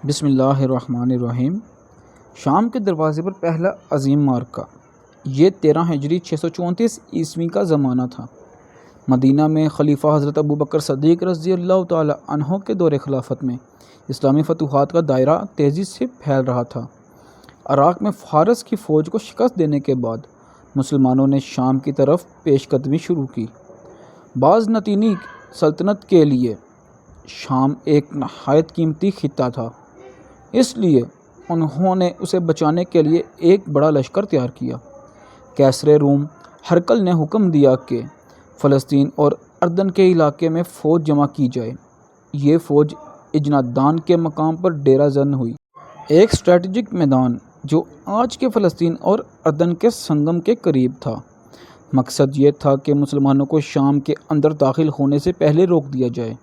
بسم اللہ الرحمن الرحیم۔ شام کے دروازے پر پہلا عظیم معرکہ۔ یہ 13 ہجری 634 عیسوی کا زمانہ تھا۔ مدینہ میں خلیفہ حضرت ابوبکر صدیق رضی اللہ تعالی عنہ کے دور خلافت میں اسلامی فتوحات کا دائرہ تیزی سے پھیل رہا تھا۔ عراق میں فارس کی فوج کو شکست دینے کے بعد مسلمانوں نے شام کی طرف پیش قدمی شروع کی۔ بازنطینی سلطنت کے لیے شام ایک نہایت قیمتی خطہ تھا، اس لیے انہوں نے اسے بچانے کے لیے ایک بڑا لشکر تیار کیا۔ کیسر روم ہرقل نے حکم دیا کہ فلسطین اور اردن کے علاقے میں فوج جمع کی جائے۔ یہ فوج اجنادان کے مقام پر ڈیرہ زن ہوئی، ایک اسٹریٹجک میدان جو آج کے فلسطین اور اردن کے سنگم کے قریب تھا۔ مقصد یہ تھا کہ مسلمانوں کو شام کے اندر داخل ہونے سے پہلے روک دیا جائے۔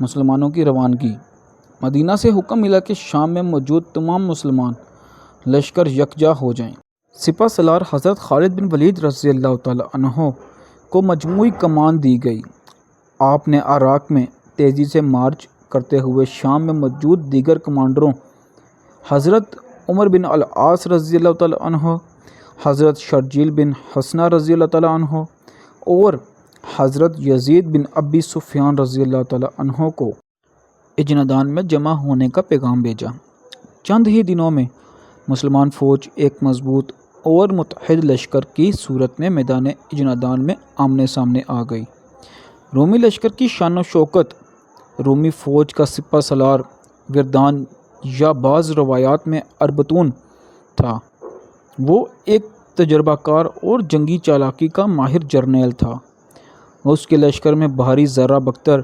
مسلمانوں کی روانگی۔ مدینہ سے حکم ملا کہ شام میں موجود تمام مسلمان لشکر یکجا ہو جائیں۔ سپہ سالار حضرت خالد بن ولید رضی اللہ تعالی عنہ کو مجموعی کمان دی گئی۔ آپ نے عراق میں تیزی سے مارچ کرتے ہوئے شام میں موجود دیگر کمانڈروں حضرت عمر بن العاص رضی اللہ تعالی عنہ، حضرت شرجیل بن حسنہ رضی اللہ تعالی عنہ اور حضرت یزید بن ابی سفیان رضی اللہ تعالی عنہ کو اجنادان میں جمع ہونے کا پیغام بھیجا۔ چند ہی دنوں میں مسلمان فوج ایک مضبوط اور متحد لشکر کی صورت میں میدان اجنادان میں آمنے سامنے آ گئی۔ رومی لشکر کی شان و شوکت۔ رومی فوج کا سپہ سالار گردان یا بعض روایات میں اربتون تھا۔ وہ ایک تجربہ کار اور جنگی چالاکی کا ماہر جرنیل تھا۔ اس کے لشکر میں بھاری زرہ بختر،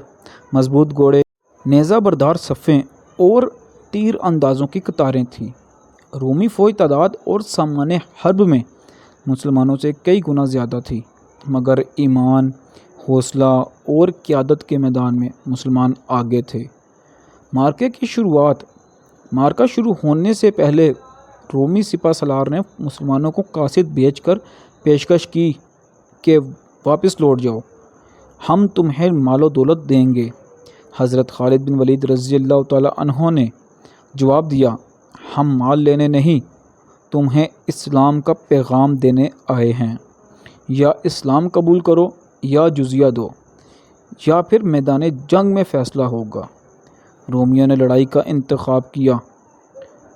مضبوط گھوڑے، نیزہ بردار صفیں اور تیر اندازوں کی قطاریں تھیں۔ رومی فوج تعداد اور سامان حرب میں مسلمانوں سے کئی گنا زیادہ تھی، مگر ایمان، حوصلہ اور قیادت کے میدان میں مسلمان آگے تھے۔ معرکے کی شروعات۔ معرکہ شروع ہونے سے پہلے رومی سپہ سالار نے مسلمانوں کو قاصد بھیج کر پیشکش کی کہ واپس لوٹ جاؤ، ہم تمہیں مال و دولت دیں گے۔ حضرت خالد بن ولید رضی اللہ تعالی عنہ نے جواب دیا، ہم مال لینے نہیں، تمہیں اسلام کا پیغام دینے آئے ہیں۔ یا اسلام قبول کرو یا جزیہ دو، یا پھر میدان جنگ میں فیصلہ ہوگا۔ رومیوں نے لڑائی کا انتخاب کیا۔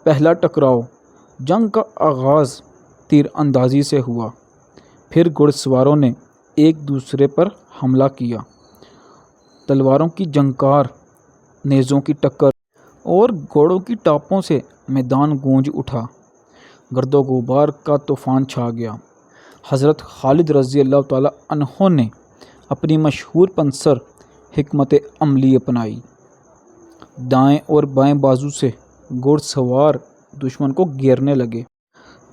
پہلا ٹکراؤ۔ جنگ کا آغاز تیر اندازی سے ہوا، پھر گھڑ سواروں نے ایک دوسرے پر حملہ کیا۔ تلواروں کی جھنکار، نیزوں کی ٹکر اور گھوڑوں کی ٹاپوں سے میدان گونج اٹھا۔ گرد و غبار کا طوفان چھا گیا۔ حضرت خالد رضی اللہ تعالی عنہ نے اپنی مشہور پنسر حکمت عملی اپنائی۔ دائیں اور بائیں بازو سے گھوڑ سوار دشمن کو گھیرنے لگے،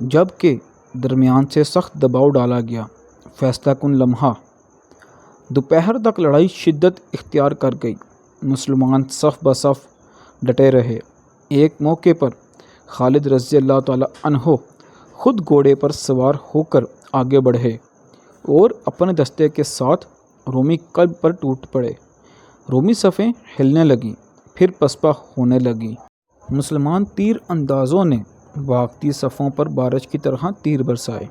جبکہ درمیان سے سخت دباؤ ڈالا گیا۔ فیصلہ کن لمحہ۔ دوپہر تک لڑائی شدت اختیار کر گئی۔ مسلمان صف بصف ڈٹے رہے۔ ایک موقع پر خالد رضی اللہ تعالی عنہ خود گھوڑے پر سوار ہو کر آگے بڑھے اور اپنے دستے کے ساتھ رومی قلب پر ٹوٹ پڑے۔ رومی صفیں ہلنے لگیں، پھر پسپا ہونے لگیں۔ مسلمان تیر اندازوں نے بھاگتی صفوں پر بارش کی طرح تیر برسائے۔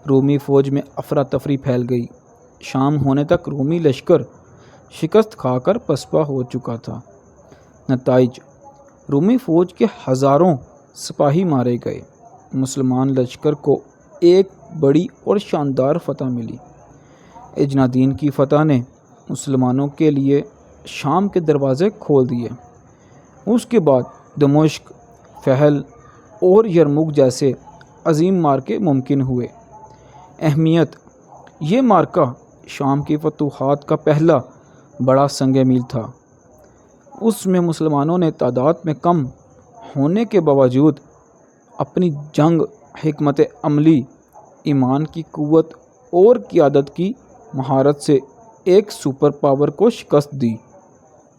رومی فوج میں افراتفری پھیل گئی۔ شام ہونے تک رومی لشکر شکست کھا کر پسپا ہو چکا تھا۔ نتائج۔ رومی فوج کے ہزاروں سپاہی مارے گئے۔ مسلمان لشکر کو ایک بڑی اور شاندار فتح ملی۔ اجنادین کی فتح نے مسلمانوں کے لیے شام کے دروازے کھول دیے۔ اس کے بعد دمشق، فہل اور یرموک جیسے عظیم معرکے ممکن ہوئے۔ اہمیت۔ یہ معرکہ شام کی فتوحات کا پہلا بڑا سنگ میل تھا۔ اس میں مسلمانوں نے تعداد میں کم ہونے کے باوجود اپنی جنگ، حکمت عملی، ایمان کی قوت اور قیادت کی مہارت سے ایک سپر پاور کو شکست دی۔